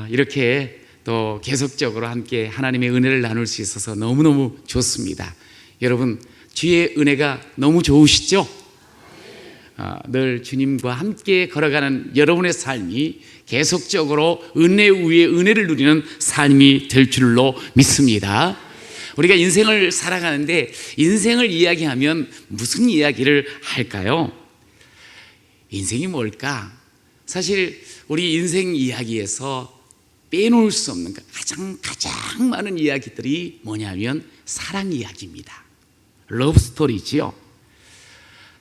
이렇게 또 계속적으로 함께 하나님의 은혜를 나눌 수 있어서 너무너무 좋습니다. 여러분, 주의 은혜가 너무 좋으시죠? 늘 주님과 함께 걸어가는 여러분의 삶이 계속적으로 은혜 위에 은혜를 누리는 삶이 될 줄로 믿습니다. 우리가 인생을 살아가는데 인생을 이야기하면 무슨 이야기를 할까요? 인생이 뭘까? 사실 우리 인생 이야기에서 빼놓을 수 없는 가장 많은 이야기들이 뭐냐면 사랑 이야기입니다. 러브 스토리지요.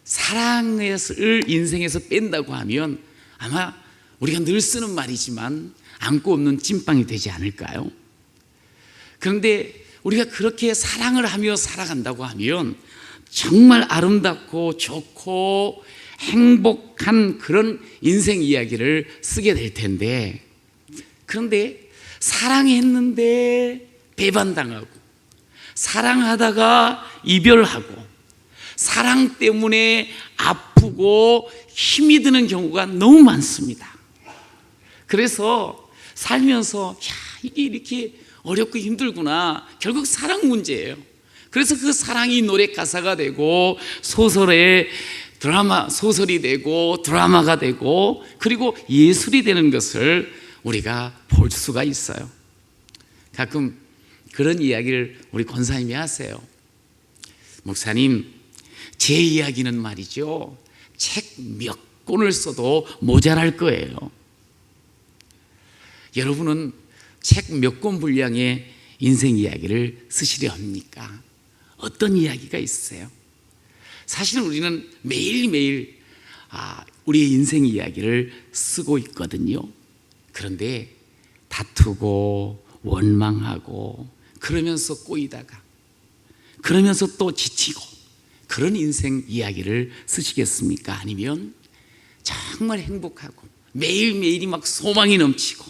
사랑을 인생에서 뺀다고 하면 아마 우리가 늘 쓰는 말이지만 안고 없는 찐빵이 되지 않을까요? 그런데 우리가 그렇게 사랑을 하며 살아간다고 하면 정말 아름답고 좋고 행복한 그런 인생 이야기를 쓰게 될 텐데, 그런데 사랑했는데 배반당하고 사랑하다가 이별하고 사랑 때문에 아프고 힘이 드는 경우가 너무 많습니다. 그래서 살면서 이게 이렇게 어렵고 힘들구나. 결국 사랑 문제예요. 그래서 그 사랑이 노래 가사가 되고 소설이 되고 드라마가 되고 그리고 예술이 되는 것을 우리가 볼 수가 있어요. 가끔 그런 이야기를 우리 권사님이 하세요. 목사님, 제 이야기는 말이죠, 책 몇 권을 써도 모자랄 거예요. 여러분은 책 몇 권 분량의 인생 이야기를 쓰시려 합니까? 어떤 이야기가 있으세요? 사실 우리는 매일매일 우리의 인생 이야기를 쓰고 있거든요. 그런데 다투고 원망하고 그러면서 꼬이다가 그러면서 또 지치고 그런 인생 이야기를 쓰시겠습니까? 아니면 정말 행복하고 매일매일이 막 소망이 넘치고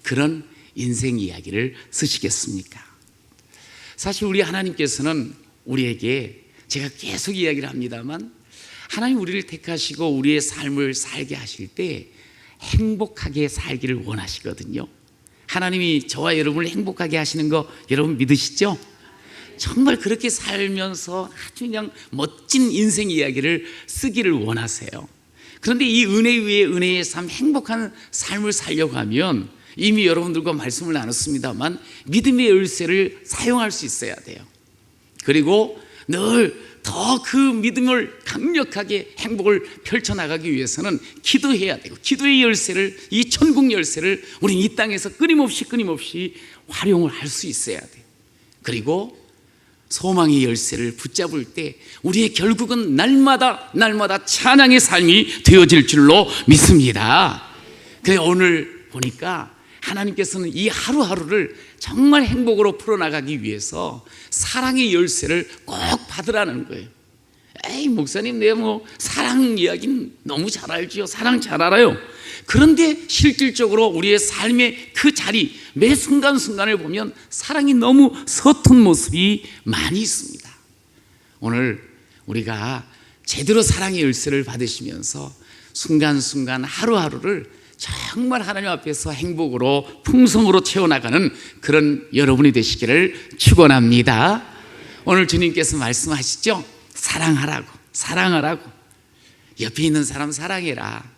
그런 인생 이야기를 쓰시겠습니까? 사실 우리 하나님께서는 우리에게, 제가 계속 이야기를 합니다만, 하나님 우리를 택하시고 우리의 삶을 살게 하실 때 행복하게 살기를 원하시거든요. 하나님이 저와 여러분을 행복하게 하시는 거 여러분 믿으시죠? 정말 그렇게 살면서 아주 그냥 멋진 인생 이야기를 쓰기를 원하세요. 그런데 이 은혜 위에 은혜의 삶, 행복한 삶을 살려고 하면 이미 여러분들과 말씀을 나눴습니다만 믿음의 열쇠를 사용할 수 있어야 돼요. 그리고 늘 더 그 믿음을 강력하게 행복을 펼쳐나가기 위해서는 기도해야 되고, 기도의 열쇠를, 이 천국 열쇠를 우리는 이 땅에서 끊임없이 활용을 할 수 있어야 돼요. 그리고 소망의 열쇠를 붙잡을 때 우리의 결국은 날마다 찬양의 삶이 되어질 줄로 믿습니다. 그래서 오늘 보니까 하나님께서는 이 하루하루를 정말 행복으로 풀어나가기 위해서 사랑의 열쇠를 꼭 받으라는 거예요. 에이, 목사님, 내가 사랑 이야기는 너무 잘 알지요. 사랑 잘 알아요. 그런데 실질적으로 우리의 삶의 그 자리, 매 순간순간을 보면 사랑이 너무 서툰 모습이 많이 있습니다. 오늘 우리가 제대로 사랑의 열쇠를 받으시면서 순간순간 하루하루를 정말 하나님 앞에서 행복으로 풍성으로 채워나가는 그런 여러분이 되시기를 축원합니다. 오늘 주님께서 말씀하시죠. 사랑하라고. 옆에 있는 사람 사랑해라.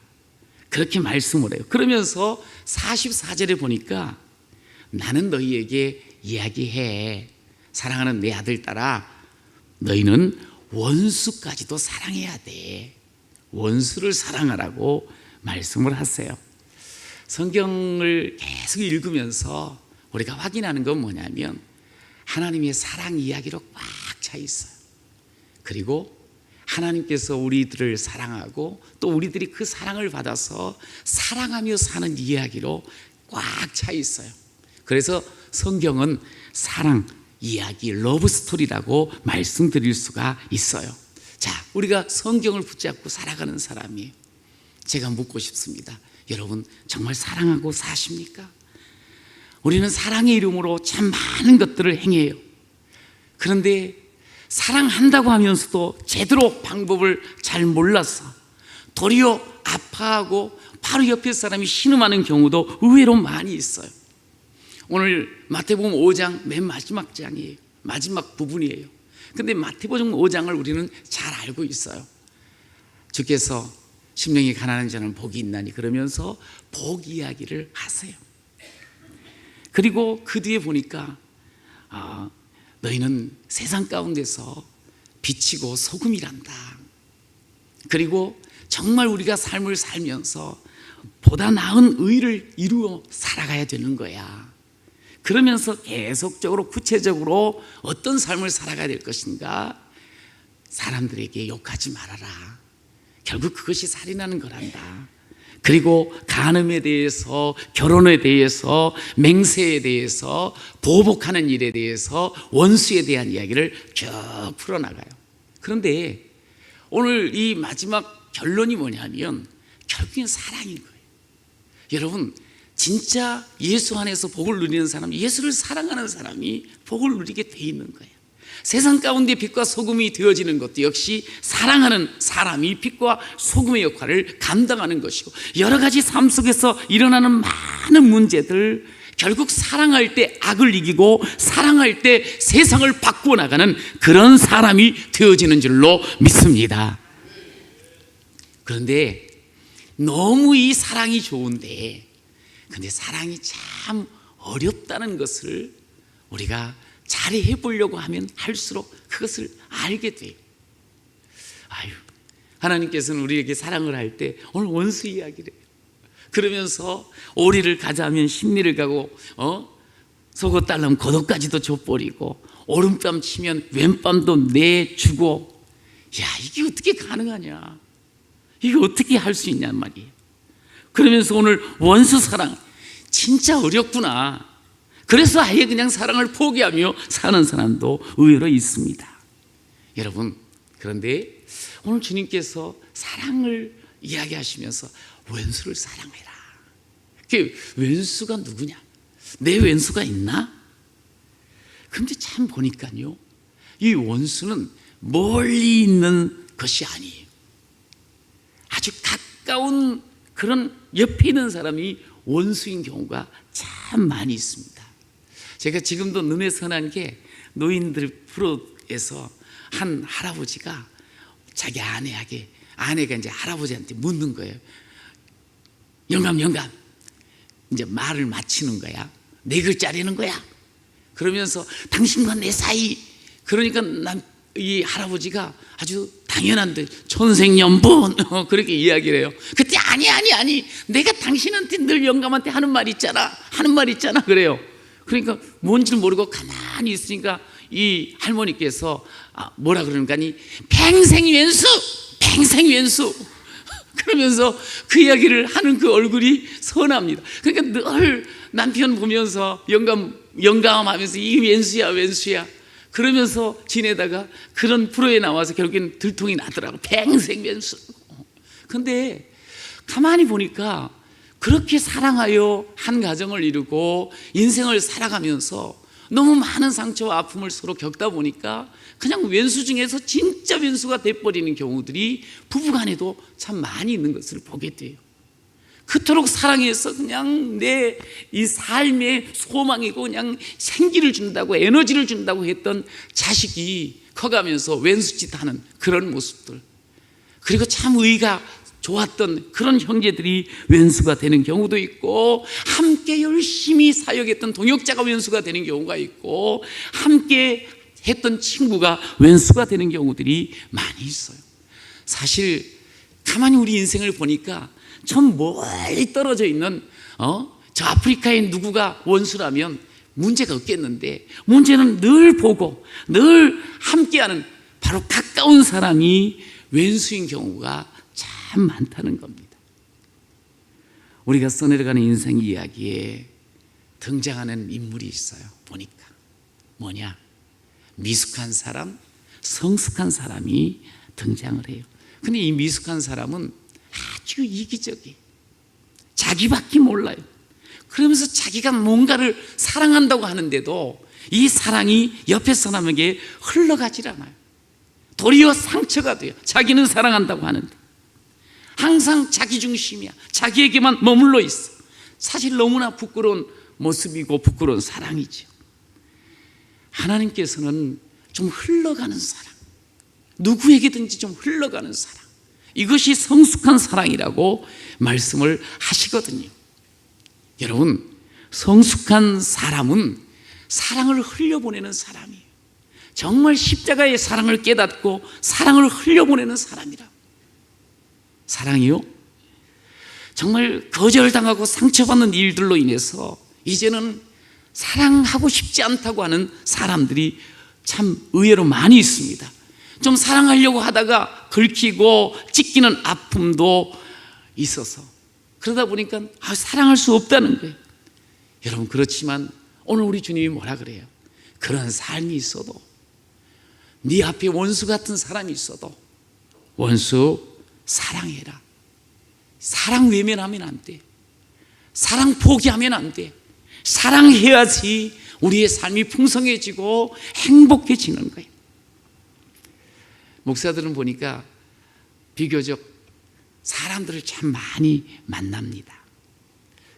그렇게 말씀을 해요. 그러면서 44절에 보니까 나는 너희에게 이야기해. 사랑하는 내 아들 딸아, 너희는 원수까지도 사랑해야 돼. 원수를 사랑하라고 말씀을 하세요. 성경을 계속 읽으면서 우리가 확인하는 건 뭐냐면 하나님의 사랑 이야기로 꽉 차 있어요. 그리고 하나님께서 우리들을 사랑하고 또 우리들이 그 사랑을 받아서 사랑하며 사는 이야기로 꽉 차 있어요. 그래서 성경은 사랑 이야기, 러브 스토리라고 말씀드릴 수가 있어요. 자, 우리가 성경을 붙잡고 살아가는 사람이에요. 제가 묻고 싶습니다. 여러분 정말 사랑하고 사십니까? 우리는 사랑의 이름으로 참 많은 것들을 행해요. 그런데 사랑한다고 하면서도 제대로 방법을 잘 몰라서 도리어 아파하고 바로 옆에 사람이 신음하는 경우도 의외로 많이 있어요. 오늘 마태복음 5장 맨 마지막 장이에요. 마지막 부분이에요. 근데 마태복음 5장을 우리는 잘 알고 있어요. 주께서 심령이 가난한 자는 복이 있나니 그러면서 복 이야기를 하세요. 그리고 그 뒤에 보니까 너희는 세상 가운데서 빛이고 소금이란다. 그리고 정말 우리가 삶을 살면서 보다 나은 의를 이루어 살아가야 되는 거야. 그러면서 계속적으로 구체적으로 어떤 삶을 살아가야 될 것인가? 사람들에게 욕하지 말아라. 결국 그것이 살인하는 거란다. 그리고 간음에 대해서, 결혼에 대해서, 맹세에 대해서, 보복하는 일에 대해서, 원수에 대한 이야기를 쭉 풀어나가요. 그런데 오늘 이 마지막 결론이 뭐냐면 결국엔 사랑인 거예요. 여러분, 진짜 예수 안에서 복을 누리는 사람, 예수를 사랑하는 사람이 복을 누리게 돼 있는 거예요. 세상 가운데 빛과 소금이 되어지는 것도 역시 사랑하는 사람이 빛과 소금의 역할을 감당하는 것이고, 여러 가지 삶 속에서 일어나는 많은 문제들, 결국 사랑할 때 악을 이기고 사랑할 때 세상을 바꾸어 나가는 그런 사람이 되어지는 줄로 믿습니다. 그런데 너무 이 사랑이 좋은데, 근데 사랑이 참 어렵다는 것을 우리가 잘 해보려고 하면 할수록 그것을 알게 돼요. 하나님께서는 우리에게 사랑을 할 때 오늘 원수 이야기를 해요. 그러면서 오리를 가자면 십리를 가고, 속옷 달라면 겉옷까지도 줘버리고, 오른뺨 치면 왼뺨도 내주고, 야, 이게 어떻게 가능하냐? 이게 어떻게 할 수 있냔 말이에요. 그러면서 오늘 원수 사랑 진짜 어렵구나. 그래서 아예 그냥 사랑을 포기하며 사는 사람도 의외로 있습니다. 여러분, 그런데 오늘 주님께서 사랑을 이야기하시면서 왼수를 사랑해라. 그 왼수가 누구냐? 내 왼수가 있나? 그런데 참 보니까요, 이 원수는 멀리 있는 것이 아니에요. 아주 가까운 그런 옆에 있는 사람이 원수인 경우가 참 많이 있습니다. 제가 지금도 눈에 선한 게, 노인들 프로에서 한 할아버지가 자기 아내가 이제 할아버지한테 묻는 거예요. 영감 이제 말을 마치는 거야. 4글자라는 거야. 그러면서 당신과 내 사이, 그러니까 이 할아버지가 아주 당연한데 천생연분 그렇게 이야기를 해요. 그때 아니 내가 당신한테 늘 영감한테 하는 말 있잖아 그래요. 그러니까 뭔지를 모르고 가만히 있으니까 이 할머니께서 뭐라 그러는가 하니 팽생왼수 그러면서 그 이야기를 하는 그 얼굴이 선합니다. 그러니까 늘 남편 보면서 영감하면서 이 왼수야 그러면서 지내다가 그런 프로에 나와서 결국엔 들통이 나더라고. 팽생왼수. 근데 가만히 보니까 그렇게 사랑하여 한 가정을 이루고 인생을 살아가면서 너무 많은 상처와 아픔을 서로 겪다 보니까 그냥 왼수 중에서 진짜 왼수가 돼버리는 경우들이 부부간에도 참 많이 있는 것을 보게 돼요. 그토록 사랑해서 그냥 내 이 삶의 소망이고 그냥 생기를 준다고, 에너지를 준다고 했던 자식이 커가면서 왼수짓 하는 그런 모습들, 그리고 참 의가 좋았던 그런 형제들이 왼수가 되는 경우도 있고, 함께 열심히 사역했던 동역자가 왼수가 되는 경우가 있고, 함께 했던 친구가 왼수가 되는 경우들이 많이 있어요. 사실 가만히 우리 인생을 보니까 참 멀리 떨어져 있는 저 아프리카의 누구가 원수라면 문제가 없겠는데, 문제는 늘 보고 늘 함께하는 바로 가까운 사람이 왼수인 경우가 참 많다는 겁니다. 우리가 써내려가는 인생 이야기에 등장하는 인물이 있어요. 보니까 뭐냐, 미숙한 사람, 성숙한 사람이 등장을 해요. 근데 이 미숙한 사람은 아주 이기적이에요. 자기밖에 몰라요. 그러면서 자기가 뭔가를 사랑한다고 하는데도 이 사랑이 옆에 사람에게 흘러가질 않아요. 도리어 상처가 돼요. 자기는 사랑한다고 하는데. 항상 자기 중심이야. 자기에게만 머물러 있어. 사실 너무나 부끄러운 모습이고 부끄러운 사랑이죠. 하나님께서는 좀 흘러가는 사랑, 누구에게든지 좀 흘러가는 사랑, 이것이 성숙한 사랑이라고 말씀을 하시거든요. 여러분, 성숙한 사람은 사랑을 흘려보내는 사람이에요. 정말 십자가의 사랑을 깨닫고 사랑을 흘려보내는 사람이라. 사랑이요? 정말 거절당하고 상처받는 일들로 인해서 이제는 사랑하고 싶지 않다고 하는 사람들이 참 의외로 많이 있습니다. 좀 사랑하려고 하다가 긁히고 찢기는 아픔도 있어서 그러다 보니까 사랑할 수 없다는 거예요. 여러분, 그렇지만 오늘 우리 주님이 뭐라 그래요? 그런 삶이 있어도, 네 앞에 원수 같은 사람이 있어도 원수 사랑해라. 사랑 외면하면 안 돼. 사랑 포기하면 안 돼. 사랑해야지 우리의 삶이 풍성해지고 행복해지는 거예요. 목사들은 보니까 비교적 사람들을 참 많이 만납니다.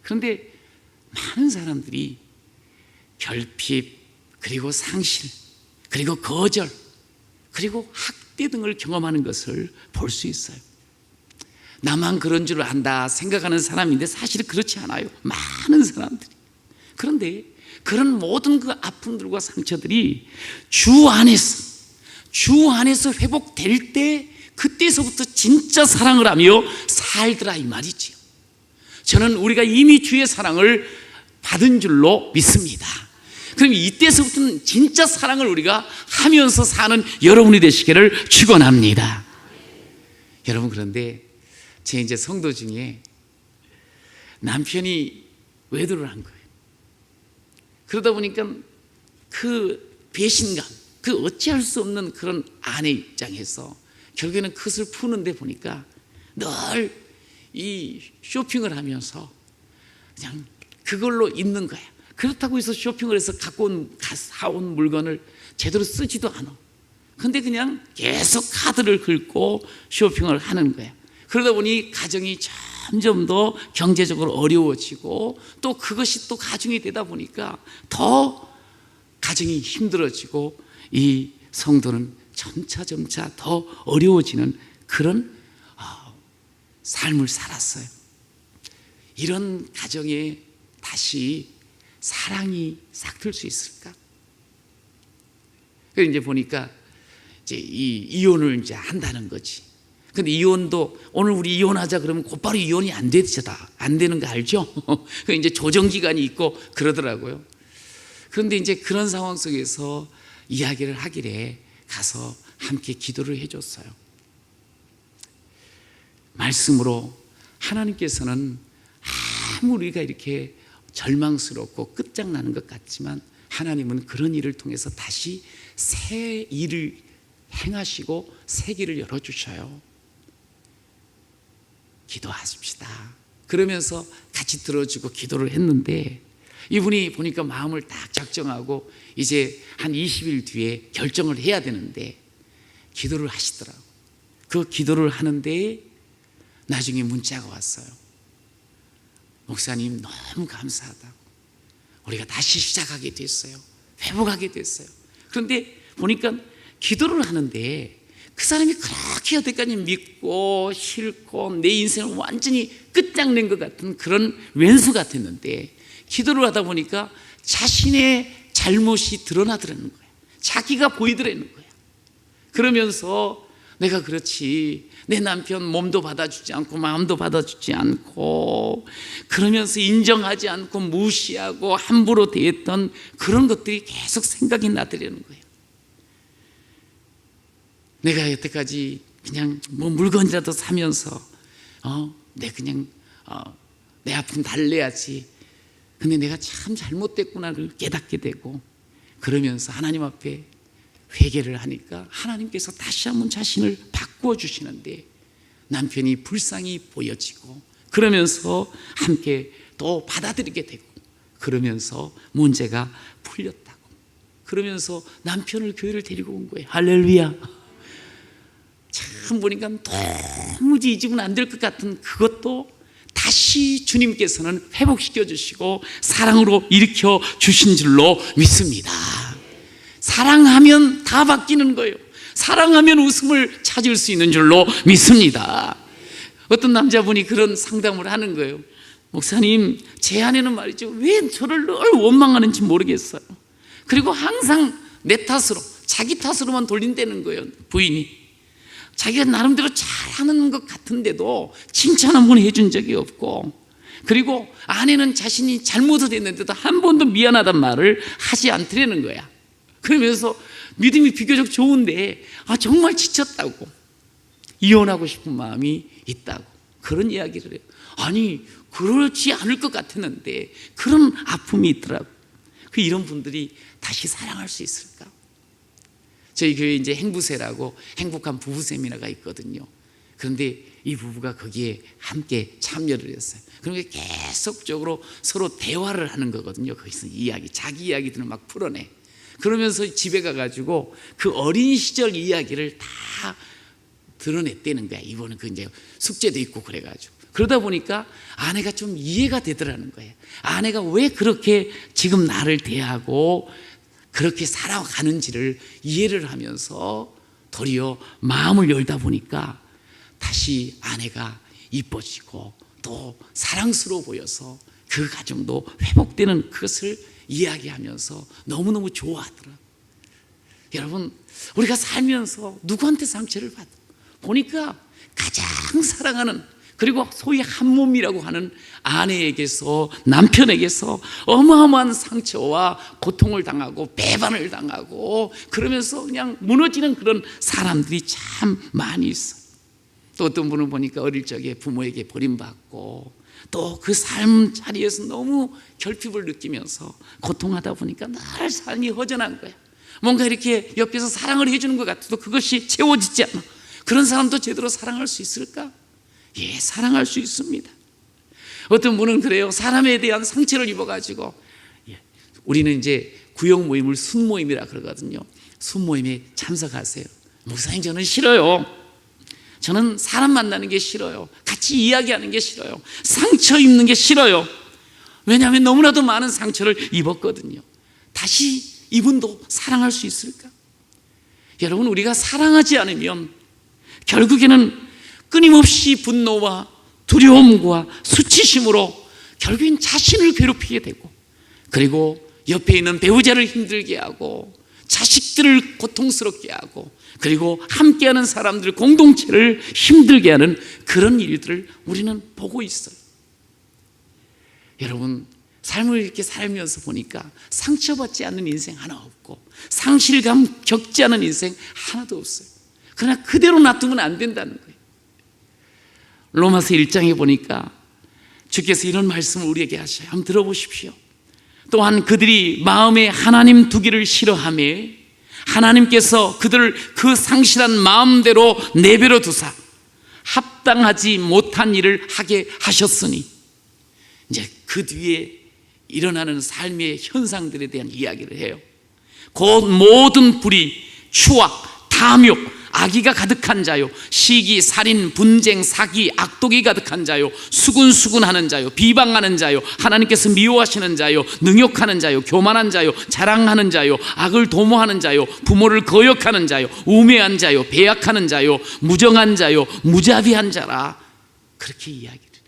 그런데 많은 사람들이 결핍, 그리고 상실, 그리고 거절, 그리고 학대 등을 경험하는 것을 볼 수 있어요. 나만 그런 줄 안다 생각하는 사람인데 사실은 그렇지 않아요. 많은 사람들이. 그런데 그런 모든 그 아픔들과 상처들이 주 안에서 회복될 때, 그때서부터 진짜 사랑을 하며 살더라, 이 말이지요. 저는 우리가 이미 주의 사랑을 받은 줄로 믿습니다. 그럼 이때서부터는 진짜 사랑을 우리가 하면서 사는 여러분이 되시기를 축원합니다. 여러분, 그런데 제 이제 성도 중에 남편이 외도를 한 거예요. 그러다 보니까 그 배신감, 그 어찌할 수 없는 그런 아내 입장에서 결국에는 그것을 푸는데 보니까 늘 이 쇼핑을 하면서 그냥 그걸로 입는 거야. 그렇다고 해서 쇼핑을 해서 사온 물건을 제대로 쓰지도 않아. 근데 그냥 계속 카드를 긁고 쇼핑을 하는 거야. 그러다 보니 가정이 점점 더 경제적으로 어려워지고, 또 그것이 또 가중이 되다 보니까 더 가정이 힘들어지고, 이 성도는 점차 더 어려워지는 그런 삶을 살았어요. 이런 가정에 다시 사랑이 싹틀 수 있을까? 그래서 이제 보니까 이제 이혼을 이제 한다는 거지. 근데 이혼도 오늘 우리 이혼하자 그러면 곧바로 이혼이 안 되는 거 알죠? 그 이제 조정 기간이 있고 그러더라고요. 그런데 이제 그런 상황 속에서 이야기를 하길래 가서 함께 기도를 해줬어요. 말씀으로 하나님께서는 아무리 우리가 이렇게 절망스럽고 끝장나는 것 같지만 하나님은 그런 일을 통해서 다시 새 일을 행하시고 새 길을 열어주셔요. 기도하십시다. 그러면서 같이 들어주고 기도를 했는데, 이분이 보니까 마음을 딱 작정하고 이제 한 20일 뒤에 결정을 해야 되는데 기도를 하시더라고요. 그 기도를 하는데 나중에 문자가 왔어요. 목사님, 너무 감사하다고. 우리가 다시 시작하게 됐어요. 회복하게 됐어요. 그런데 보니까 기도를 하는데 그 사람이 그렇게 여태까지 믿고 싫고 내 인생을 완전히 끝장낸 것 같은 그런 왼수 같았는데, 기도를 하다 보니까 자신의 잘못이 드러나더라는 거예요. 자기가 보이더라는 거예요. 그러면서 내가 그렇지, 내 남편 몸도 받아주지 않고 마음도 받아주지 않고 그러면서 인정하지 않고 무시하고 함부로 대했던 그런 것들이 계속 생각이 나더라는 거예요. 내가 여태까지 그냥 뭐 물건이라도 사면서 내 아픔 달래야지. 근데 내가 참 잘못됐구나를 깨닫게 되고, 그러면서 하나님 앞에 회개를 하니까 하나님께서 다시 한번 자신을 바꾸어 주시는데 남편이 불쌍히 보여지고, 그러면서 함께 또 받아들이게 되고, 그러면서 문제가 풀렸다고. 그러면서 남편을 교회를 데리고 온 거예요. 할렐루야. 참 보니까 도무지 잊으면 안 될 것 같은 그것도 다시 주님께서는 회복시켜 주시고 사랑으로 일으켜 주신 줄로 믿습니다. 사랑하면 다 바뀌는 거예요. 사랑하면 웃음을 찾을 수 있는 줄로 믿습니다. 어떤 남자분이 그런 상담을 하는 거예요. 목사님, 제 아내는 말이죠, 왜 저를 늘 원망하는지 모르겠어요. 그리고 항상 내 탓으로, 자기 탓으로만 돌린다는 거예요. 부인이 자기가 나름대로 잘하는 것 같은데도 칭찬 한 번 해준 적이 없고, 그리고 아내는 자신이 잘못을 했는데도 한 번도 미안하단 말을 하지 않더라는 거야. 그러면서 믿음이 비교적 좋은데 정말 지쳤다고, 이혼하고 싶은 마음이 있다고 그런 이야기를 해요. 아니, 그렇지 않을 것 같았는데 그런 아픔이 있더라고. 이런 분들이 다시 사랑할 수 있을까? 저희 교회에 이제 행부세라고 행복한 부부 세미나가 있거든요. 그런데 이 부부가 거기에 함께 참여를 했어요. 그러니까 계속적으로 서로 대화를 하는 거거든요. 거기서 자기 이야기들을 막 풀어내. 그러면서 집에 가가지고 그 어린 시절 이야기를 다 드러냈다는 거야. 이번은 그 이제 숙제도 있고 그래가지고. 그러다 보니까 아내가 좀 이해가 되더라는 거예요. 아내가 왜 그렇게 지금 나를 대하고 그렇게 살아가는지를 이해를 하면서 도리어 마음을 열다 보니까 다시 아내가 이뻐지고 또 사랑스러워 보여서 그 가정도 회복되는 그것을 이야기하면서 너무너무 좋아하더라고요. 여러분, 우리가 살면서 누구한테 상처를 보니까 가장 사랑하는, 그리고 소위 한 몸이라고 하는 아내에게서, 남편에게서 어마어마한 상처와 고통을 당하고 배반을 당하고 그러면서 그냥 무너지는 그런 사람들이 참 많이 있어요. 또 어떤 분은 보니까 어릴 적에 부모에게 버림받고 또 그 삶 자리에서 너무 결핍을 느끼면서 고통하다 보니까 늘 삶이 허전한 거야. 뭔가 이렇게 옆에서 사랑을 해주는 것 같아도 그것이 채워지지 않아. 그런 사람도 제대로 사랑할 수 있을까? 예, 사랑할 수 있습니다. 어떤 분은 그래요. 사람에 대한 상처를 입어가지고, 우리는 이제 구역 모임을 순모임이라 그러거든요. 순모임에 참석하세요. 목사님, 저는 싫어요. 저는 사람 만나는 게 싫어요. 같이 이야기하는 게 싫어요. 상처 입는 게 싫어요. 왜냐하면 너무나도 많은 상처를 입었거든요. 다시 이분도 사랑할 수 있을까? 여러분, 우리가 사랑하지 않으면 결국에는 끊임없이 분노와 두려움과 수치심으로 결국엔 자신을 괴롭히게 되고, 그리고 옆에 있는 배우자를 힘들게 하고 자식들을 고통스럽게 하고, 그리고 함께하는 사람들, 공동체를 힘들게 하는 그런 일들을 우리는 보고 있어요. 여러분, 삶을 이렇게 살면서 보니까 상처받지 않는 인생 하나 없고 상실감 겪지 않은 인생 하나도 없어요. 그러나 그대로 놔두면 안 된다는 거예요. 로마서 1장에 보니까 주께서 이런 말씀을 우리에게 하셔요. 한번 들어보십시오. 또한 그들이 마음에 하나님 두기를 싫어하며 하나님께서 그들을 그 상실한 마음대로 내버려 두사 합당하지 못한 일을 하게 하셨으니, 이제 그 뒤에 일어나는 삶의 현상들에 대한 이야기를 해요. 곧 모든 불의, 추악, 탐욕, 악의가 가득한 자요, 시기, 살인, 분쟁, 사기, 악독이 가득한 자요, 수군수군하는 자요, 비방하는 자요, 하나님께서 미워하시는 자요, 능욕하는 자요, 교만한 자요, 자랑하는 자요, 악을 도모하는 자요, 부모를 거역하는 자요, 우매한 자요, 배약하는 자요, 무정한 자요, 무자비한 자라. 그렇게 이야기를 해요.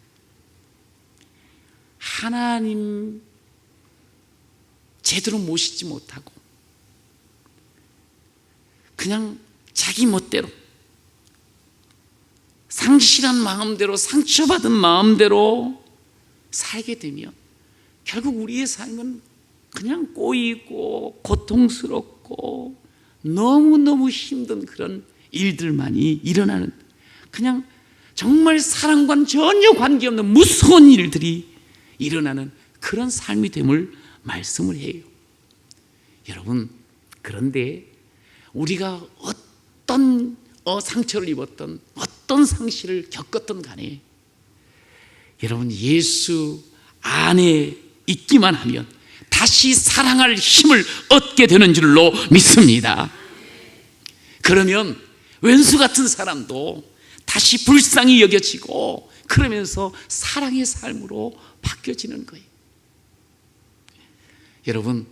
하나님 제대로 모시지 못하고 그냥 자기 멋대로, 상실한 마음대로, 상처받은 마음대로 살게 되면 결국 우리의 삶은 그냥 꼬이고 고통스럽고 너무너무 힘든 그런 일들만이 일어나는, 그냥 정말 사랑과는 전혀 관계없는 무서운 일들이 일어나는 그런 삶이 됨을 말씀을 해요. 여러분, 그런데 우리가 어떤 상처를 입었던, 어떤 상실을 겪었던 간에 여러분, 예수 안에 있기만 하면 다시 사랑할 힘을 얻게 되는 줄로 믿습니다. 그러면 왼수 같은 사람도 다시 불쌍히 여겨지고 그러면서 사랑의 삶으로 바뀌어지는 거예요. 여러분,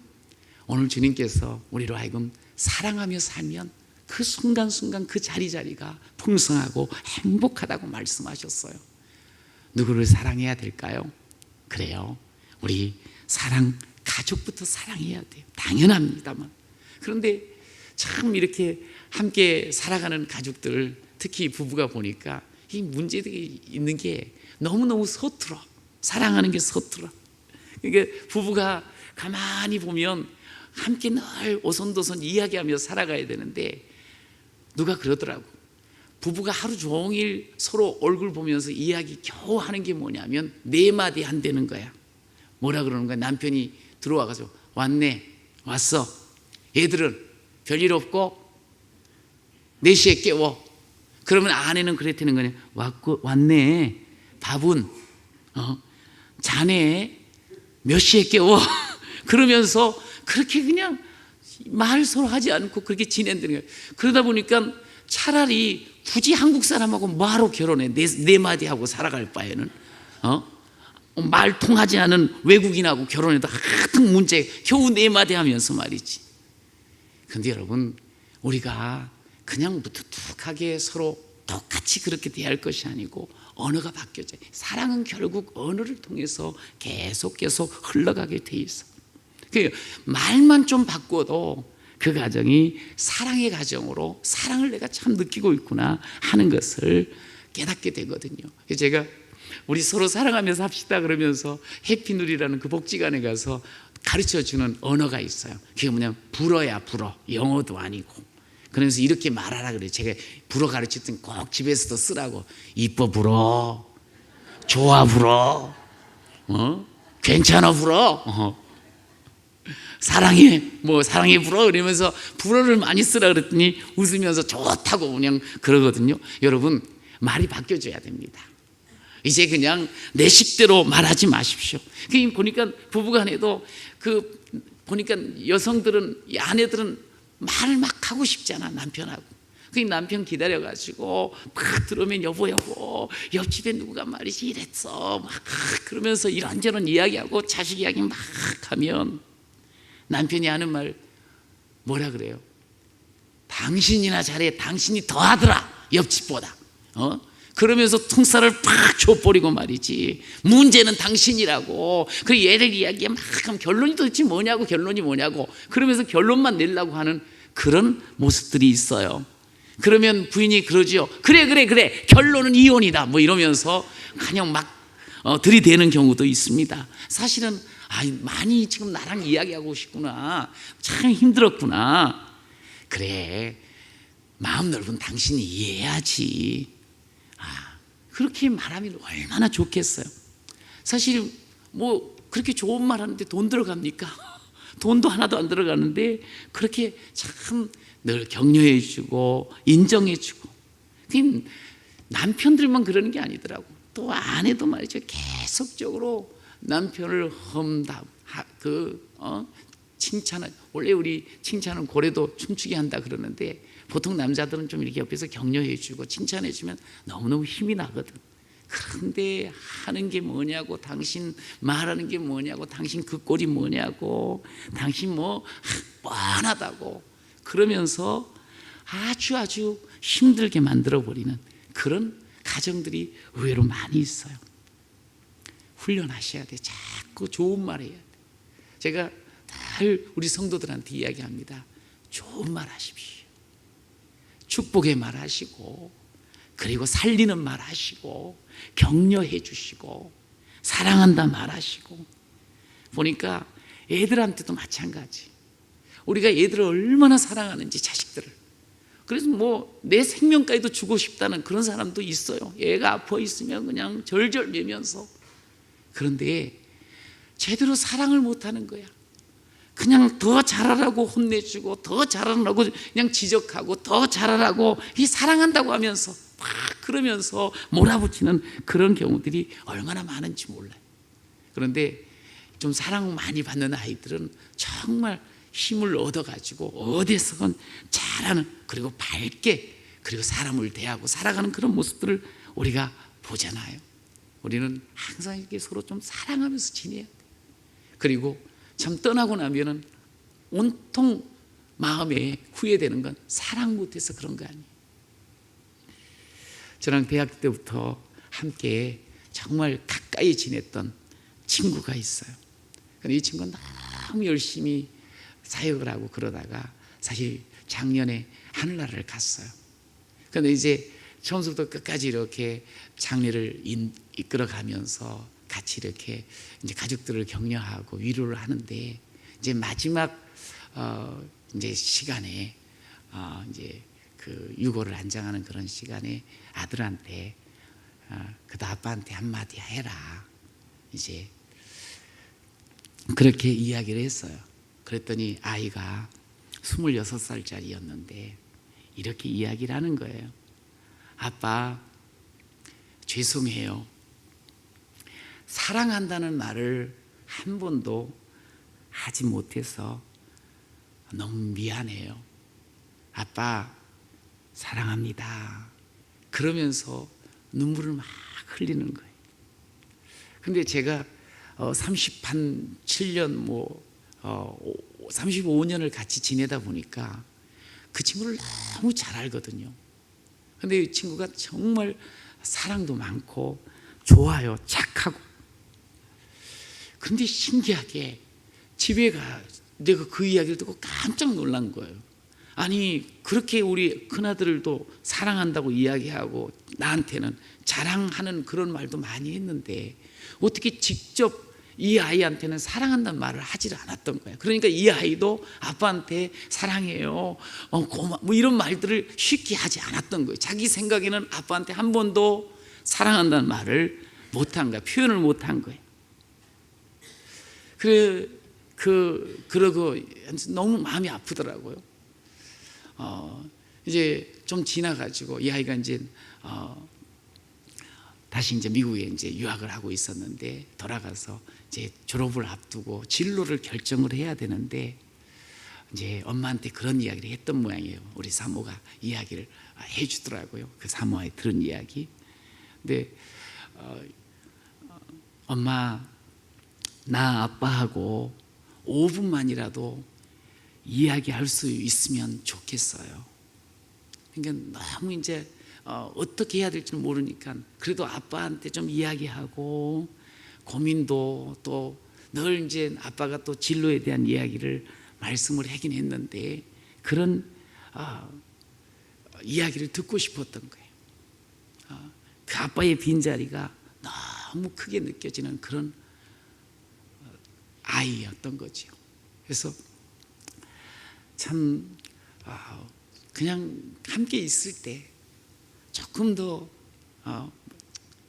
오늘 주님께서 우리로 하여금 사랑하며 살면 그 순간순간 그 자리자리가 풍성하고 행복하다고 말씀하셨어요. 누구를 사랑해야 될까요? 그래요, 우리 가족부터 사랑해야 돼요. 당연합니다만. 그런데 참 이렇게 함께 살아가는 가족들, 특히 부부가 보니까 이 문제들이 있는 게 너무너무 서툴어. 사랑하는 게 서툴어. 그러니까 부부가 가만히 보면 함께 늘 오손도손 이야기하며 살아가야 되는데, 누가 그러더라고. 부부가 하루 종일 서로 얼굴 보면서 이야기 겨우 하는 게 뭐냐면 4마디 한다는 거야. 뭐라 그러는 거야? 남편이 들어와가지고 왔네, 왔어, 애들은 별일 없고 4시에 깨워. 그러면 아내는 그랬다는 거냐? 왔네, 밥은 자네 몇 시에 깨워? 그러면서 그렇게 그냥 말 서로 하지 않고 그렇게 지낸다는 거예요. 그러다 보니까 차라리 굳이 한국 사람하고 뭐하러 결혼해? 네 마디 하고 살아갈 바에는 말 통하지 않은 외국인하고 결혼해도 하여튼 문제 겨우 4마디 하면서 말이지. 근데 여러분, 우리가 그냥 무뚝뚝하게 서로 똑같이 그렇게 대할 것이 아니고 언어가 바뀌어져요. 사랑은 결국 언어를 통해서 계속 흘러가게 돼 있어. 말만 좀 바꿔도 그 가정이 사랑의 가정으로, 사랑을 내가 참 느끼고 있구나 하는 것을 깨닫게 되거든요. 제가 우리 서로 사랑하면서 합시다 그러면서 해피누리라는 그 복지관에 가서 가르쳐주는 언어가 있어요. 그게 뭐냐면 불어야, 불어. 영어도 아니고. 그래서 이렇게 말하라 그래요. 제가 불어 가르쳤더니 꼭 집에서도 쓰라고. 이뻐 불어, 좋아 불어, 괜찮아 불어, 사랑해, 사랑해 불어, 이러면서 불어를 많이 쓰라 그랬더니 웃으면서 좋다고 그냥 그러거든요. 여러분, 말이 바뀌어져야 됩니다. 이제 그냥 내 식대로 말하지 마십시오. 보니까 부부간에도 보니까 여성들은, 아내들은 말을 막 하고 싶잖아, 남편하고. 남편 기다려가지고 막 들어오면 여보 옆집에 누가 말이지 이랬어 막 그러면서 이런저런 이야기하고 자식 이야기 막 하면 남편이 하는 말 뭐라 그래요? 당신이나 잘해, 당신이 더 하더라, 옆집보다. 그러면서 통살을 팍 줘버리고 말이지. 문제는 당신이라고. 그 얘를 이야기에 막 하면 결론이 도대체 뭐냐고, 결론이 뭐냐고. 그러면서 결론만 내려고 하는 그런 모습들이 있어요. 그러면 부인이 그러죠. 그래 결론은 이혼이다 이러면서 그냥 막 들이대는 경우도 있습니다. 사실은 많이 지금 나랑 이야기하고 싶구나, 참 힘들었구나. 그래, 마음 넓은 당신이 이해해야지. 그렇게 말하면 얼마나 좋겠어요. 사실 그렇게 좋은 말 하는데 돈 들어갑니까? 돈도 하나도 안 들어가는데 그렇게 참 늘 격려해 주고 인정해 주고. 남편들만 그러는 게 아니더라고. 또 아내도 말이죠, 계속적으로 남편을 칭찬을. 원래 우리 칭찬은 고래도 춤추게 한다 그러는데, 보통 남자들은 좀 이렇게 옆에서 격려해 주고 칭찬해 주면 너무너무 힘이 나거든. 그런데 하는 게 뭐냐고, 당신 말하는 게 뭐냐고, 당신 그 꼴이 뭐냐고, 당신 뻔하다고 그러면서 아주 힘들게 만들어버리는 그런 가정들이 의외로 많이 있어요. 훈련하셔야 돼. 자꾸 좋은 말 해야 돼. 제가 늘 우리 성도들한테 이야기합니다. 좋은 말 하십시오. 축복의 말 하시고, 그리고 살리는 말 하시고, 격려해 주시고, 사랑한다 말 하시고. 보니까 애들한테도 마찬가지. 우리가 애들을 얼마나 사랑하는지, 자식들을. 그래서 내 생명까지도 주고 싶다는 그런 사람도 있어요. 애가 아파 있으면 그냥 절절 매면서. 그런데 제대로 사랑을 못하는 거야. 그냥 더 잘하라고 혼내주고, 더 잘하라고 그냥 지적하고, 더 잘하라고 사랑한다고 하면서 막 그러면서 몰아붙이는 그런 경우들이 얼마나 많은지 몰라요. 그런데 좀 사랑 많이 받는 아이들은 정말 힘을 얻어가지고 어디서건 잘하는, 그리고 밝게 그리고 사람을 대하고 살아가는 그런 모습들을 우리가 보잖아요. 우리는 항상 이렇게 서로 좀 사랑하면서 지내야 돼. 그리고 참 떠나고 나면은 온통 마음에 후회되는 건 사랑 못해서 그런 거 아니에요. 저랑 대학교 때부터 함께 정말 가까이 지냈던 친구가 있어요. 근데 이 친구는 너무 열심히 사역을 하고 그러다가 사실 작년에 하늘나라를 갔어요. 그런데 이제 처음부터 끝까지 이렇게 장례를 이끌어가면서 같이 이렇게 이제 가족들을 격려하고 위로를 하는데, 이제 마지막 이제 시간에 이제 그 유고를 안장하는 그런 시간에 아들한테 그도 아빠한테 한마디 해라, 이제 그렇게 이야기를 했어요. 그랬더니 아이가 26살짜리였는데 이렇게 이야기를 하는 거예요. 아빠, 죄송해요. 사랑한다는 말을 한 번도 하지 못해서 너무 미안해요. 아빠, 사랑합니다. 그러면서 눈물을 막 흘리는 거예요. 근데 제가 37년 35년을 같이 지내다 보니까 그 친구를 너무 잘 알거든요. 근데 이 친구가 정말 사랑도 많고 좋아요, 착하고. 그런데 신기하게 집에 내가 그 이야기를 듣고 깜짝 놀란 거예요. 아니, 그렇게 우리 큰아들도 사랑한다고 이야기하고 나한테는 자랑하는 그런 말도 많이 했는데 어떻게 직접 이 아이한테는 사랑한다는 말을 하지를 않았던 거예요. 그러니까 이 아이도 아빠한테 사랑해요, 고마워, 뭐 이런 말들을 쉽게 하지 않았던 거예요. 자기 생각에는 아빠한테 한 번도 사랑한다는 말을 못한 거예요. 표현을 못한 거예요. 그러고 너무 마음이 아프더라고요. 이제 좀 지나가지고 이 아이가 이제 다시 이제 미국에 이제 유학을 하고 있었는데 돌아가서 이제 졸업을 앞두고 진로를 결정을 해야 되는데 이제 엄마한테 그런 이야기를 했던 모양이에요. 우리 사모가 이야기를 해주더라고요. 그 사모에 들은 이야기. 근데 엄마, 나 아빠하고 5분만이라도 이야기할 수 있으면 좋겠어요. 그러니까 너무 이제 어떻게 해야 될지 모르니까 그래도 아빠한테 좀 이야기하고 고민도 또 늘 이제 아빠가 또 진로에 대한 이야기를 말씀을 하긴 했는데 그런 이야기를 듣고 싶었던 거예요. 그 아빠의 빈자리가 너무 크게 느껴지는 그런 아이였던 거죠. 그래서 참 그냥 함께 있을 때 조금 더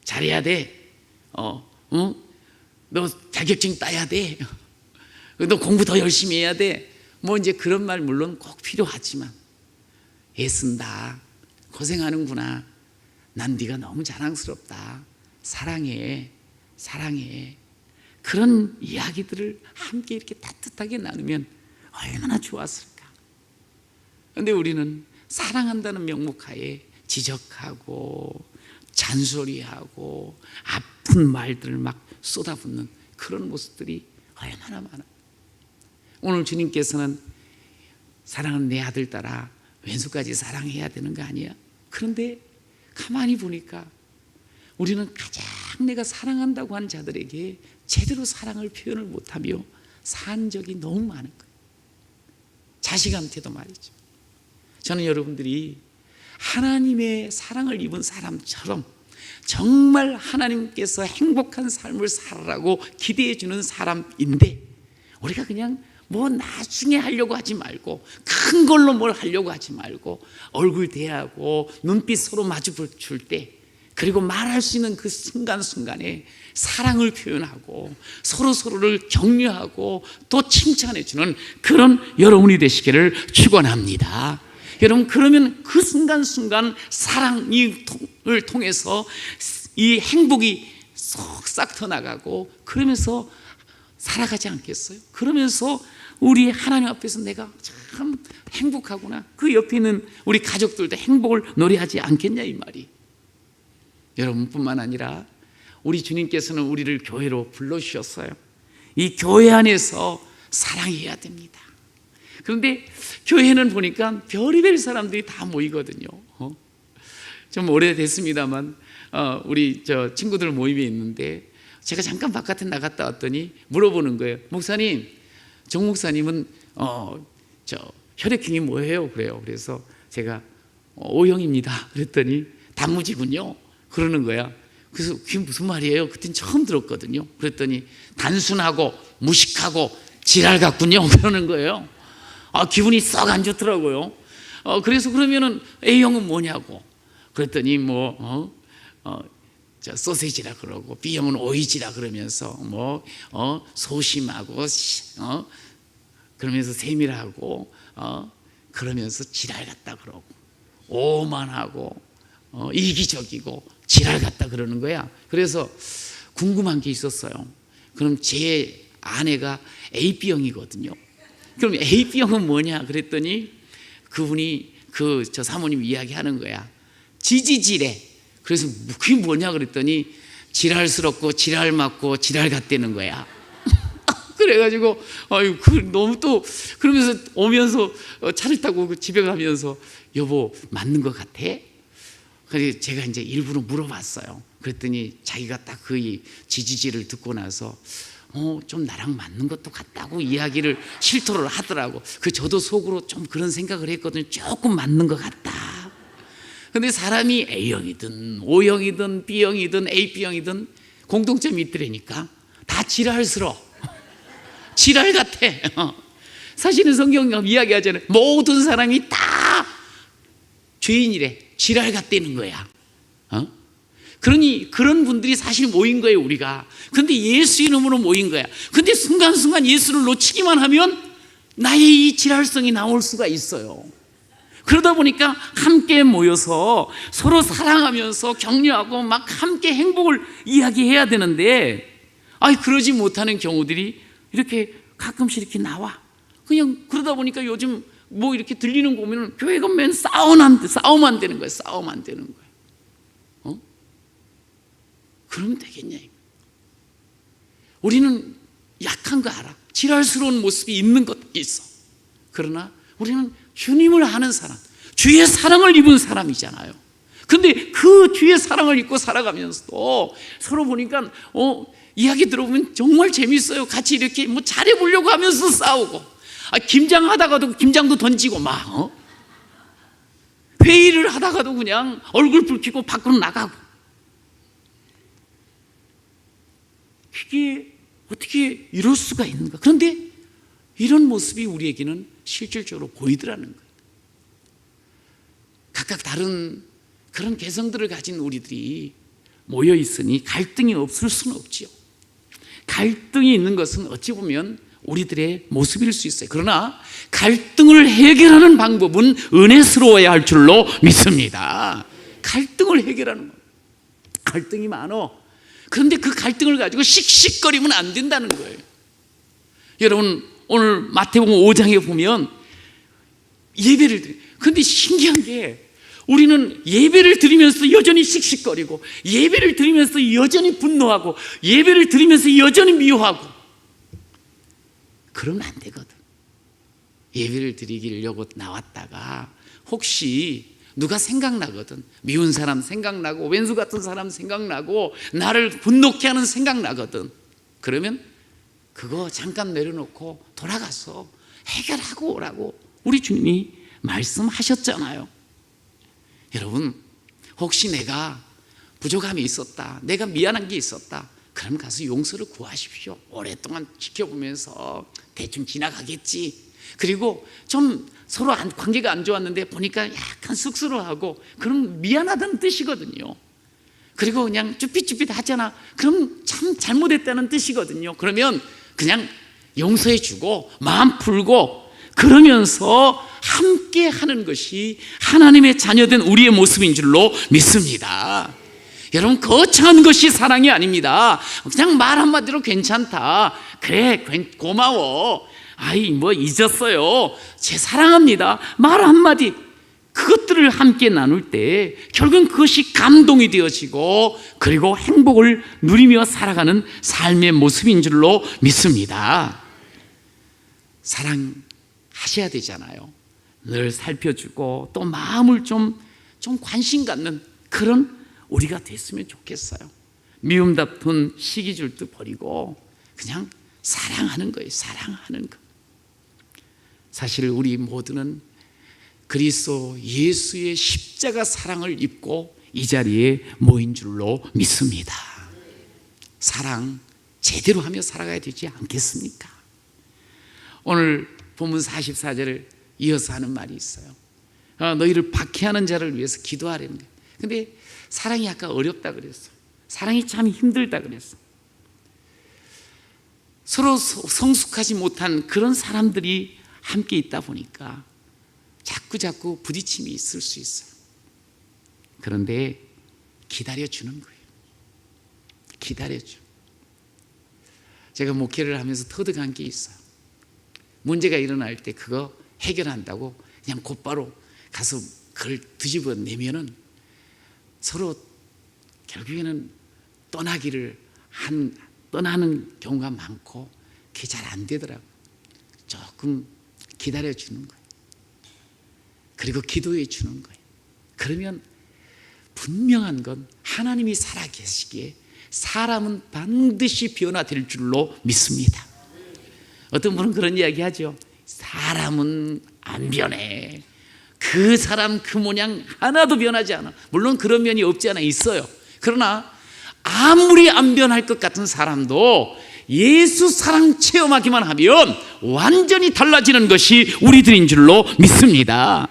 잘해야 돼. 너 자격증 따야 돼. 너 공부 더 열심히 해야 돼. 뭐 이제 그런 말 물론 꼭 필요하지만 애쓴다, 고생하는구나, 난 네가 너무 자랑스럽다, 사랑해, 사랑해. 그런 이야기들을 함께 이렇게 따뜻하게 나누면 얼마나 좋았을까. 그런데 우리는 사랑한다는 명목하에 지적하고 잔소리하고 아픈 말들을 막 쏟아붓는 그런 모습들이 얼마나 많아. 오늘 주님께서는 사랑하는 내 아들 따라 왼수까지 사랑해야 되는 거 아니야? 그런데 가만히 보니까 우리는 가장 내가 사랑한다고 하는 자들에게 제대로 사랑을 표현을 못하며 산 적이 너무 많은 거예요. 자식한테도 말이죠. 저는 여러분들이 하나님의 사랑을 입은 사람처럼 정말 하나님께서 행복한 삶을 살아라고 기대해 주는 사람인데 우리가 그냥 뭐 나중에 하려고 하지 말고 큰 걸로 뭘 하려고 하지 말고 얼굴 대하고 눈빛 서로 마주 줄 때 그리고 말할 수 있는 그 순간순간에 사랑을 표현하고 서로서로를 격려하고 또 칭찬해 주는 그런 여러분이 되시기를 축원합니다. 여러분, 그러면 그 순간순간 사랑을 통해서 이 행복이 쏙 싹 터나가고 그러면서 살아가지 않겠어요? 그러면서 우리 하나님 앞에서 내가 참 행복하구나, 그 옆에 있는 우리 가족들도 행복을 노래하지 않겠냐 이 말이. 여러분뿐만 아니라 우리 주님께서는 우리를 교회로 불러주셨어요. 이 교회 안에서 사랑해야 됩니다. 그런데 교회는 보니까 별의별 사람들이 다 모이거든요. 좀 오래됐습니다만 우리 친구들 모임에 있는데 제가 잠깐 바깥에 나갔다 왔더니 물어보는 거예요. 목사님, 정 목사님은 혈액형이 뭐예요? 그래요. 그래서 제가 O형입니다. 그랬더니 단무지군요. 그러는 거야. 그래서 그게 무슨 말이에요? 그땐 처음 들었거든요. 그랬더니 단순하고 무식하고 지랄 같군요. 그러는 거예요. 기분이 썩 안 좋더라고요. 그래서 그러면은 A형은 뭐냐고. 그랬더니 소세지라 그러고, B형은 오이지라 그러면서 소심하고 그러면서 세밀하고 그러면서 지랄 같다 그러고, 오만하고 이기적이고 지랄 같다 그러는 거야. 그래서 궁금한 게 있었어요. 그럼 제 아내가 AB형이거든요. 그럼 AB형은 뭐냐 그랬더니 그분이 저 사모님 이야기하는 거야. 지지지래. 그래서 그게 뭐냐 그랬더니 지랄스럽고 지랄 맞고 지랄 같다는 거야. 그래가지고 너무 또 그러면서 오면서 차를 타고 집에 가면서 여보 맞는 것 같아? 그래서 제가 이제 일부러 물어봤어요. 그랬더니 자기가 딱 그 지지지를 듣고 나서 좀 나랑 맞는 것도 같다고 이야기를 실토를 하더라고. 저도 속으로 좀 그런 생각을 했거든요. 조금 맞는 것 같다. 근데 사람이 A형이든 O형이든 B형이든 AB형이든 공통점이 있더라니까 다 지랄스러워. 지랄 같아. 사실은 성경 이야기하잖아요. 모든 사람이 다 죄인이래. 지랄 같다는 거야. 그러니 그런 분들이 사실 모인 거예요, 우리가. 그런데 예수 이름으로 모인 거야. 근데 순간순간 예수를 놓치기만 하면 나의 이 지랄성이 나올 수가 있어요. 그러다 보니까 함께 모여서 서로 사랑하면서 격려하고 막 함께 행복을 이야기해야 되는데 그러지 못하는 경우들이 이렇게 가끔씩 이렇게 나와. 그냥 그러다 보니까 요즘 이렇게 들리는 거 보면 교회가 맨 싸움 안 되는 거예요. 싸움 안 되는 거예요. 그러면 되겠냐? 우리는 약한 거 알아. 지랄스러운 모습이 있는 것도 있어. 그러나 우리는 주님을 아는 사람, 주의 사랑을 입은 사람이잖아요. 근데 그 주의 사랑을 입고 살아가면서도 서로 보니까 이야기 들어보면 정말 재밌어요. 같이 이렇게 잘해보려고 하면서 싸우고, 김장하다가도 김장도 던지고 회의를 하다가도 그냥 얼굴 붉히고 밖으로 나가고. 이게 어떻게 이럴 수가 있는가? 그런데 이런 모습이 우리에게는 실질적으로 보이더라는 거예요. 각각 다른 그런 개성들을 가진 우리들이 모여 있으니 갈등이 없을 수는 없지요. 갈등이 있는 것은 어찌 보면 우리들의 모습일 수 있어요. 그러나 갈등을 해결하는 방법은 은혜스러워야 할 줄로 믿습니다. 갈등을 해결하는 것. 갈등이 많어. 그런데 그 갈등을 가지고 씩씩거리면 안 된다는 거예요. 여러분 오늘 마태복음 5장에 보면 예배를 드려요. 그런데 신기한 게 우리는 예배를 드리면서 여전히 씩씩거리고, 예배를 드리면서 여전히 분노하고, 예배를 드리면서 여전히 미워하고. 그러면 안 되거든. 예배를 드리려고 나왔다가 혹시 누가 생각나거든. 미운 사람 생각나고, 왼수 같은 사람 생각나고, 나를 분노케 하는 생각나거든. 그러면 그거 잠깐 내려놓고 돌아가서 해결하고 오라고 우리 주님이 말씀하셨잖아요. 여러분, 혹시 내가 부족함이 있었다, 내가 미안한 게 있었다, 그럼 가서 용서를 구하십시오. 오랫동안 지켜보면서 대충 지나가겠지. 그리고 좀 서로 관계가 안 좋았는데 보니까 약간 쑥스러워하고, 그럼 미안하다는 뜻이거든요. 그리고 그냥 쭈삣쭈삣 하잖아. 그럼 참 잘못했다는 뜻이거든요. 그러면 그냥 용서해 주고 마음 풀고 그러면서 함께 하는 것이 하나님의 자녀된 우리의 모습인 줄로 믿습니다. 여러분, 거창한 것이 사랑이 아닙니다. 그냥 말 한마디로 괜찮다, 그래 고마워, 아이 뭐 잊었어요, 제 사랑합니다, 말 한마디, 그것들을 함께 나눌 때 결국은 그것이 감동이 되어지고 그리고 행복을 누리며 살아가는 삶의 모습인 줄로 믿습니다. 사랑하셔야 되잖아요. 늘 살펴주고 또 마음을 좀 관심 갖는 그런 우리가 됐으면 좋겠어요. 미움 다툰 시기줄도 버리고 그냥 사랑하는 거예요. 사랑하는 거. 사실 우리 모두는 그리스도 예수의 십자가 사랑을 입고 이 자리에 모인 줄로 믿습니다. 사랑 제대로 하며 살아가야 되지 않겠습니까? 오늘 본문 44절을 이어서 하는 말이 있어요. 너희를 박해하는 자를 위해서 기도하라는 거예요. 근데 사랑이 아까 어렵다 그랬어. 사랑이 참 힘들다 그랬어. 서로 성숙하지 못한 그런 사람들이 함께 있다 보니까 자꾸 부딪힘이 있을 수 있어요. 그런데 기다려주는 거예요. 기다려줘. 제가 목회를 하면서 터득한 게 있어요. 문제가 일어날 때 그거 해결한다고 그냥 곧바로 가서 그걸 뒤집어 내면은 서로 결국에는 떠나는 경우가 많고 그게 잘 안 되더라고요. 조금 기다려주는 거예요. 그리고 기도해 주는 거예요. 그러면 분명한 건 하나님이 살아계시기에 사람은 반드시 변화될 줄로 믿습니다. 어떤 분은 그런 이야기 하죠. 사람은 안 변해. 그 사람 그 모양 하나도 변하지 않아. 물론 그런 면이 없지 않아 있어요. 그러나 아무리 안 변할 것 같은 사람도 예수 사랑 체험하기만 하면 완전히 달라지는 것이 우리들인 줄로 믿습니다.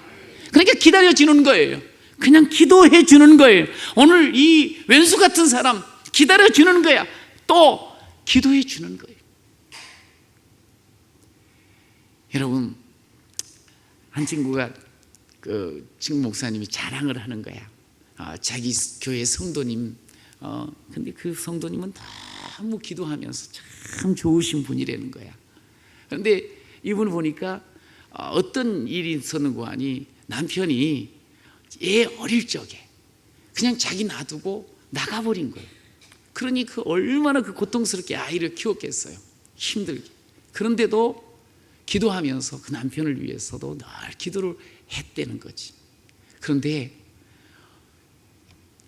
그러니까 기다려주는 거예요. 그냥 기도해 주는 거예요. 오늘 이 왼수 같은 사람 기다려주는 거야. 또 기도해 주는 거예요. 여러분, 한 친구가 지금 목사님이 자랑을 하는 거야. 자기 교회 성도님, 근데 그 성도님은 너무 기도하면서 참 좋으신 분이라는 거야. 그런데 이분 보니까 어떤 일이 있었는고 하니 남편이 애 어릴 적에 그냥 자기 놔두고 나가버린 거예요. 그러니 얼마나 고통스럽게 아이를 키웠겠어요. 힘들게. 그런데도 기도하면서 그 남편을 위해서도 늘 기도를 했다는 거지. 그런데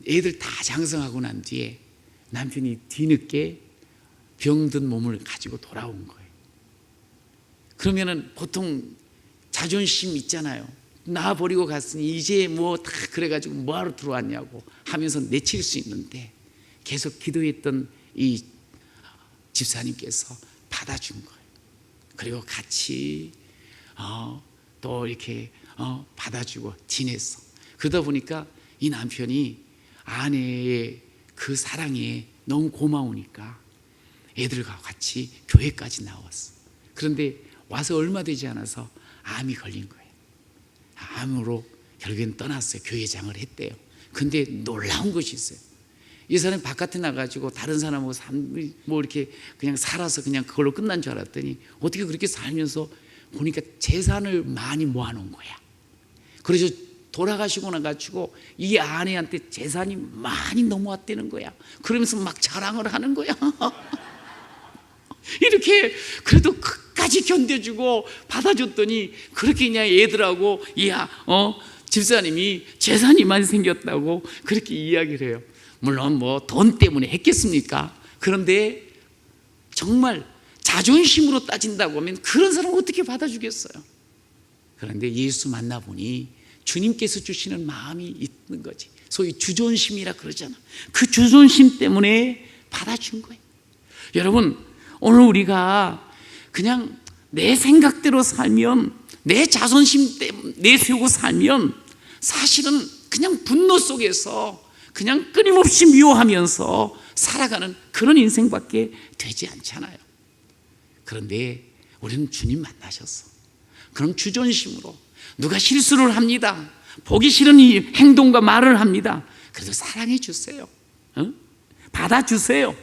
애들 다 장성하고 난 뒤에 남편이 뒤늦게 병든 몸을 가지고 돌아온 거예요. 그러면은 보통 자존심 있잖아요. 나 버리고 갔으니 이제 뭐 다 그래가지고 뭐하러 들어왔냐고 하면서 내칠 수 있는데 계속 기도했던 이 집사님께서 받아준 거예요. 그리고 같이 또 이렇게 받아주고 지냈어. 그러다 보니까 이 남편이 아내의 그 사랑에 너무 고마우니까 애들과 같이 교회까지 나왔어. 그런데 와서 얼마 되지 않아서 암이 걸린 거예요. 암으로 결국엔 떠났어요. 교회장을 했대요. 근데 놀라운 것이 있어요. 이 사람이 바깥에 나가지고 다른 사람하고 뭐 이렇게 그냥 살아서 그냥 그걸로 끝난 줄 알았더니 어떻게 그렇게 살면서 보니까 재산을 많이 모아놓은 거야. 그래서 돌아가시고 나가지고 이 아내한테 재산이 많이 넘어왔다는 거야. 그러면서 막 자랑을 하는 거야. 이렇게 그래도 끝까지 견뎌주고 받아줬더니 그렇게 그냥 애들하고 집사님이 재산이 많이 생겼다고 그렇게 이야기를 해요. 물론 뭐 돈 때문에 했겠습니까? 그런데 정말 자존심으로 따진다고 하면 그런 사람은 어떻게 받아주겠어요? 그런데 예수 만나보니 주님께서 주시는 마음이 있는 거지. 소위 주존심이라 그러잖아. 그 주존심 때문에 받아준 거예요. 여러분, 오늘 우리가 그냥 내 생각대로 살면, 내 자존심 때문에 내세우고 살면 사실은 그냥 분노 속에서 그냥 끊임없이 미워하면서 살아가는 그런 인생밖에 되지 않잖아요. 그런데 우리는 주님 만나셨어. 그럼 주존심으로 누가 실수를 합니다. 보기 싫은 이 행동과 말을 합니다. 그래도 사랑해 주세요. 받아주세요.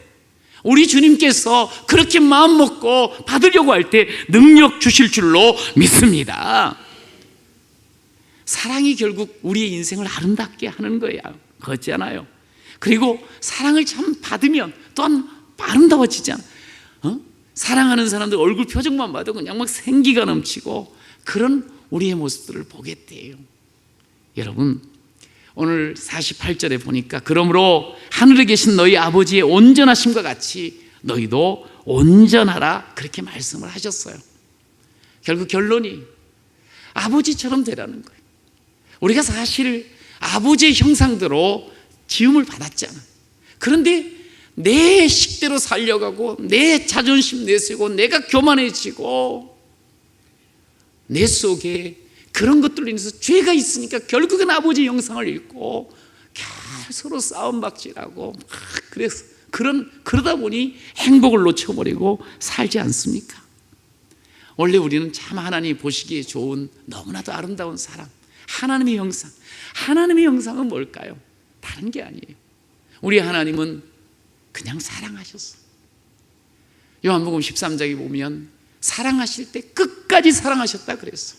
우리 주님께서 그렇게 마음 먹고 받으려고 할 때 능력 주실 줄로 믿습니다. 사랑이 결국 우리의 인생을 아름답게 하는 거예요. 그렇지 않아요? 그리고 사랑을 참 받으면 또한 아름다워지잖아. 사랑하는 사람들 얼굴 표정만 봐도 그냥 막 생기가 넘치고 그런 우리의 모습들을 보게 돼요. 여러분, 오늘 48절에 보니까 그러므로 하늘에 계신 너희 아버지의 온전하심과 같이 너희도 온전하라 그렇게 말씀을 하셨어요. 결국 결론이 아버지처럼 되라는 거예요. 우리가 사실 아버지의 형상대로 지음을 받았잖아. 그런데 내 식대로 살려가고 내 자존심 내세우고 내가 교만해지고 내 속에 그런 것들로 인해서 죄가 있으니까 결국은 아버지 형상을 잃고 서로 싸움박질하고 그러다 보니 행복을 놓쳐버리고 살지 않습니까? 원래 우리는 참 하나님이 보시기에 좋은 너무나도 아름다운 사람, 하나님의 형상. 하나님의 형상은 뭘까요? 다른 게 아니에요. 우리 하나님은 그냥 사랑하셨어. 요한복음 13장에 보면 사랑하실 때 끝까지 사랑하셨다 그랬어.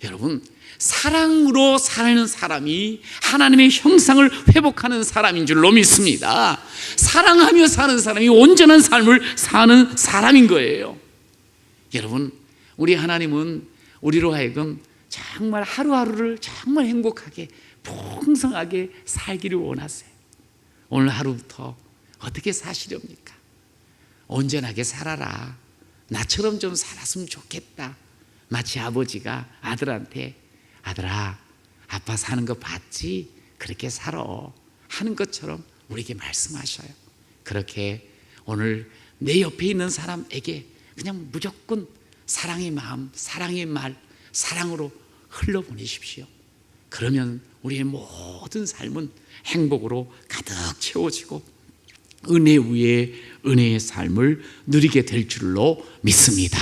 여러분, 사랑으로 사는 사람이 하나님의 형상을 회복하는 사람인 줄로 믿습니다. 사랑하며 사는 사람이 온전한 삶을 사는 사람인 거예요. 여러분, 우리 하나님은 우리로 하여금 정말 하루하루를 정말 행복하게 풍성하게 살기를 원하세요. 오늘 하루부터 어떻게 사시렵니까? 온전하게 살아라. 나처럼 좀 살았으면 좋겠다. 마치 아버지가 아들한테 아들아, 아빠 사는 거 봤지? 그렇게 살아 하는 것처럼 우리에게 말씀하셔요. 그렇게 오늘 내 옆에 있는 사람에게 그냥 무조건 사랑의 마음, 사랑의 말, 사랑으로 흘러보내십시오. 그러면 우리의 모든 삶은 행복으로 가득 채워지고 은혜 위에 은혜의 삶을 누리게 될 줄로 믿습니다.